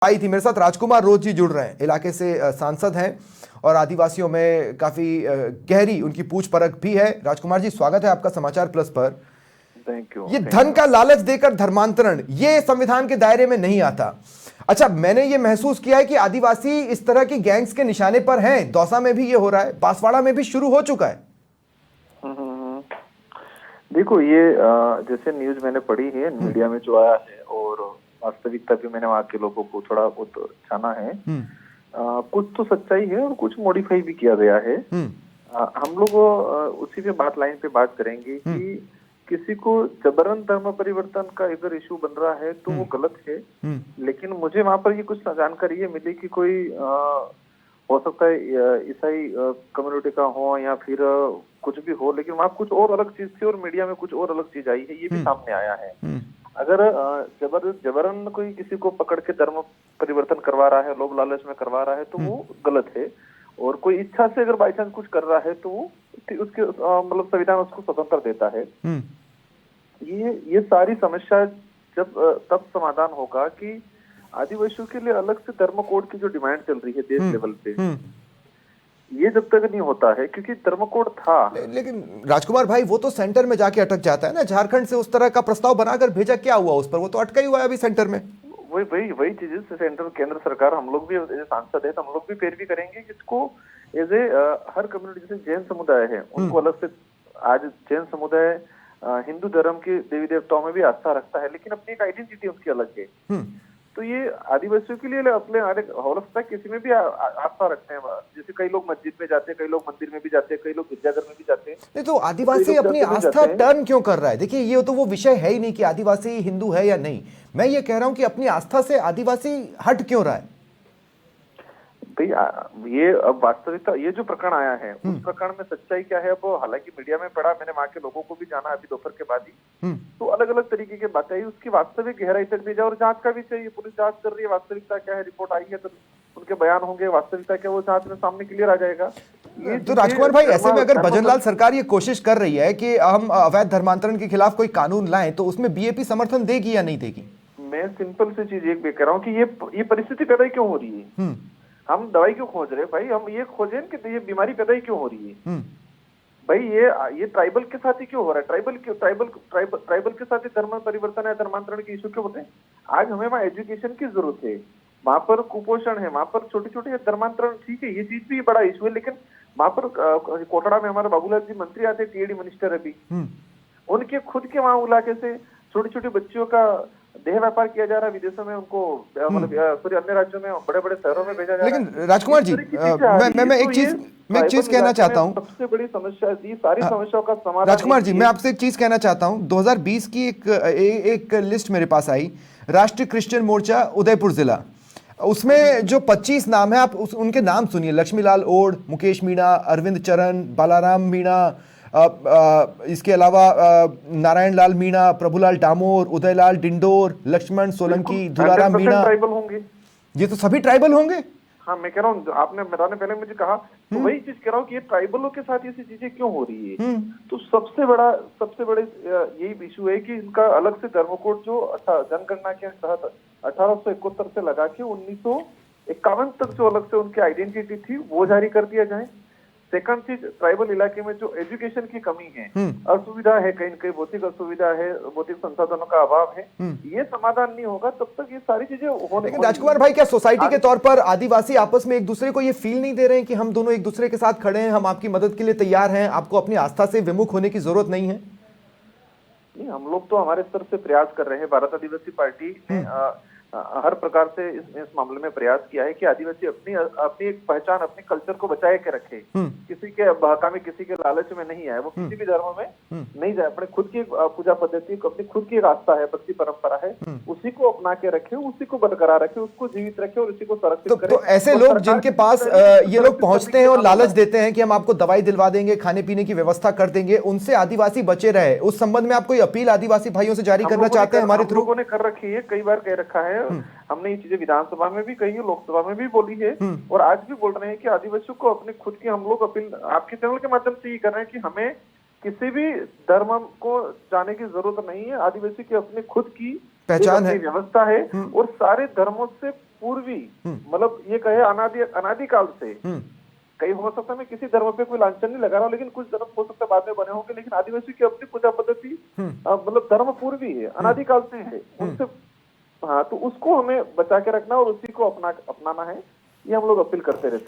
आई थी मेरे साथ राजकुमार रोज जी जुड़ रहे हैं, इलाके से सांसद हैं और आदिवासियों में काफी गहरी उनकी पूछ परख भी है। राजकुमार जी, स्वागत है आपका समाचार प्लस पर। Thank you. ये धन का लालच देकर धर्मांतरण, ये संविधान के दायरे में नहीं आता। अच्छा, मैंने ये महसूस किया है कि आदिवासी इस तरह की गैंग्स के निशाने पर हैं। दौसा में भी ये हो रहा है, बांसवाड़ा में भी शुरू हो चुका है। देखो, ये जैसे न्यूज मैंने पढ़ी है मीडिया में जो आया है और वास्तविकता भी मैंने वहाँ के लोगों को थोड़ा बहुत जाना है। कुछ तो सच्चाई है और कुछ मॉडिफाई भी किया गया है। हम लोग उसी पे लाइन पे बात करेंगे कि किसी को जबरन धर्म परिवर्तन का अगर इशू बन रहा है तो वो गलत है। लेकिन मुझे वहां पर ये कुछ जानकारी ये मिली कि कोई हो सकता है ईसाई कम्युनिटी का हो या फिर कुछ भी हो, लेकिन वहाँ कुछ और अलग चीज थी और मीडिया में कुछ और अलग चीज आई है, ये भी सामने आया है। अगर जबरन कोई किसी को पकड़ के धर्म परिवर्तन करवा रहा है, लोभ लालच में करवा रहा है, तो वो गलत है। और कोई इच्छा से अगर बाई चांस कुछ कर रहा है तो वो उसके मतलब संविधान उसको स्वतंत्र देता है। ये सारी समस्या जब तब समाधान होगा कि आदिवासियों के लिए अलग से धर्म कोड की जो डिमांड चल रही है देश लेवल पे, ये जब तक नहीं होता है, क्योंकि धर्म कोड था। लेकिन राजकुमार भाई, वो तो सेंटर में जाके अटक जाता है ना। झारखंड से उस तरह का प्रस्ताव बनाकर भेजा, क्या हुआ उस पर? वो तो अटका ही हुआ है अभी सेंटर में। वही चीजें सेंटर केंद्र सरकार, हम लोग भी सांसद है तो हम लोग भी पैरवी करेंगे इसको। एज ए हर कम्युनिटी, जैसे जैन समुदाय है उनको अलग से, आज जैन समुदाय हिंदू धर्म के देवी देवताओं में भी आस्था रखता है, लेकिन अपनी एक आइडेंटिटी उसकी अलग है। तो ये आदिवासियों के लिए अपने हो सकता है किसी में भी आस्था रखते हैं। जैसे कई लोग मस्जिद में जाते हैं, कई लोग मंदिर में भी जाते हैं, कई लोग गिरजाघर में भी जाते हैं। नहीं तो आदिवासी अपनी आस्था टर्न क्यों कर रहा है? देखिए, ये तो वो विषय है ही नहीं कि आदिवासी हिंदू है या नहीं। मैं ये कह रहा हूं कि अपनी आस्था से आदिवासी हट क्यों रहा है? ये अब वास्तविकता, ये जो प्रकरण आया है उस प्रकरण में सच्चाई क्या है, अब हालांकि मीडिया में पढ़ा, मैंने वहां के लोगों को भी जाना अभी दोपहर के बाद ही, तो अलग अलग तरीके की बातें आई। उसकी वास्तविक गहराई तक नहीं जाए और जांच का भी चाहिए। पुलिस जांच कर रही है, वास्तविकता क्या है, रिपोर्ट आई है तो उनके बयान होंगे, वास्तविकता क्या वो जांच में सामने क्लियर आ जाएगा। तो राजकुमार भाई, ऐसे में अगर भजनलाल सरकार ये कोशिश कर रही है कि हम अवैध धर्मांतरण के खिलाफ कोई कानून लाएं, तो उसमें बीएपी समर्थन देगी या नहीं देगी? मैं सिंपल सी चीज एक कह रहा हूँ कि ये परिस्थिति पैदा क्यों हो रही है। हम दवाई क्यों खोज रहे हैं भाई? हम ये खोजें कि ये बीमारी पैदा ही क्यों हो रही है। भाई ये ट्राइबल के साथ ही क्यों हो रहा है? ट्राइबल के साथ ही धर्म परिवर्तन है, धर्मांतरण के इशू क्यों होते हैं? आज हमें वहाँ एजुकेशन की जरूरत है, वहां पर कुपोषण है, वहां पर छोटे छोटे धर्मांतरण, ठीक है, ये चीज भी बड़ा इशू है। लेकिन वहां पर कोटड़ा में हमारे बाबूलाल जी मंत्री आते, टीएडी मिनिस्टर अभी, उनके खुद के वहां इलाके से छोटी छोटी बच्चियों का देह व्यापार किया जा रहा है, विदेशों में उनको मतलब अन्य राज्यों में, बड़े बड़े शहरों में भेजा जा रहा है। लेकिन राजकुमार जी, मैं एक चीज कहना चाहता हूँ। सबसे बड़ी समस्या थी, सारी समस्याओं का समाधान। राजकुमार जी, मैं आपसे एक चीज कहना चाहता हूँ। 2020 की एक लिस्ट मेरे पास आई, राष्ट्रीय क्रिश्चियन मोर्चा उदयपुर जिला। उसमें जो 25 नाम है, आप उनके नाम सुनिए: लक्ष्मीलाल ओड, मुकेश मीणा, अरविंद चरण, बालाराम मीणा, इसके अलावा नारायण लाल मीणा, प्रभुलाल डामोर, उदयलाल डिंडोर, लक्ष्मण सोलंकी, दुलाराम मीणा। ट्राइबल होंगे, ये तो सभी ट्राइबल होंगे। हाँ, मैं कह रहा हूँ, आपने बताने पहले मुझे कहा, तो वही चीज कह रहा हूँ कि ये ट्राइबलों के साथ ऐसी चीजें क्यों हो रही है। तो सबसे बड़े यही इशू है कि इनका अलग से धर्म कोड जो जनगणना के तहत 1871 से लगा के 1951 तक जो अलग से उनकी आइडेंटिटी थी वो जारी कर दिया जाए। सेकंड चीज, ट्राइबल इलाके में जो एजुकेशन की कमी है, असुविधा है, कहीं न कहीं भौतिक असुविधा है, भौतिक संसाधनों का अभाव है, ये समाधान नहीं होगा तब तक ये सारी चीजें होने। लेकिन राजकुमार भाई, क्या सोसाइटी के तौर पर आदिवासी आपस में एक दूसरे को ये फील नहीं दे रहे हैं कि हम दोनों एक दूसरे के साथ खड़े हैं, हम आपकी मदद के लिए तैयार हैं, आपको अपनी आस्था से विमुख होने की जरूरत नहीं है? नहीं, हम लोग तो हमारे स्तर से प्रयास कर रहे हैं। भारत आदिवासी पार्टी ने हर प्रकार से इस मामले में प्रयास किया है कि आदिवासी अपनी एक पहचान, अपने कल्चर को बचाए के रखे, किसी के बहका में, किसी के लालच में नहीं आए, वो किसी भी धर्म में नहीं जाए, अपने खुद की पूजा पद्धति, अपनी खुद की रास्ता है, भक्ति परंपरा है, उसी को अपना के रखे, उसी को बरकरार रखे, उसको जीवित रखे और उसी को संरक्षित करे। तो ऐसे लोग जिनके पास ये लोग पहुंचते हैं और लालच देते हैं कि हम आपको दवाई दिलवा देंगे, खाने पीने की व्यवस्था कर देंगे, उनसे आदिवासी बचे रहे, उस संबंध में आप कोई अपील आदिवासी भाइयों से जारी करना चाहते हैं हमारे थ्रू? लोगों ने कर रखी है, कई बार कह रखा है, हमने ये चीजें विधानसभा में भी कही है, लोकसभा में भी बोली है, और आज भी बोल रहे हैं कि आदिवासियों को अपने खुद की, हम लोग अपील आपके चैनल के माध्यम से ये कर रहे हैं कि हमें किसी भी धर्म को जाने की जरूरत नहीं है। आदिवासी की अपनी खुद की पहचान है, व्यवस्था है और सारे धर्मों से पूर्वी, मतलब ये कहे अनादिकाल से, कई हो सकता है मैं किसी धर्म पे कोई लांछन नहीं लगा रहा हूं, लेकिन कुछ धर्म हो सकता है बाद में बने होंगे, लेकिन आदिवासी की अपनी पूजा पद्धति मतलब धर्म पूर्वी है, अनादिकाल से है उनसे। हाँ, तो उसको हमें बचा के रखना और उसी को अपनाना है, ये हम लोग अपील करते रहते हैं।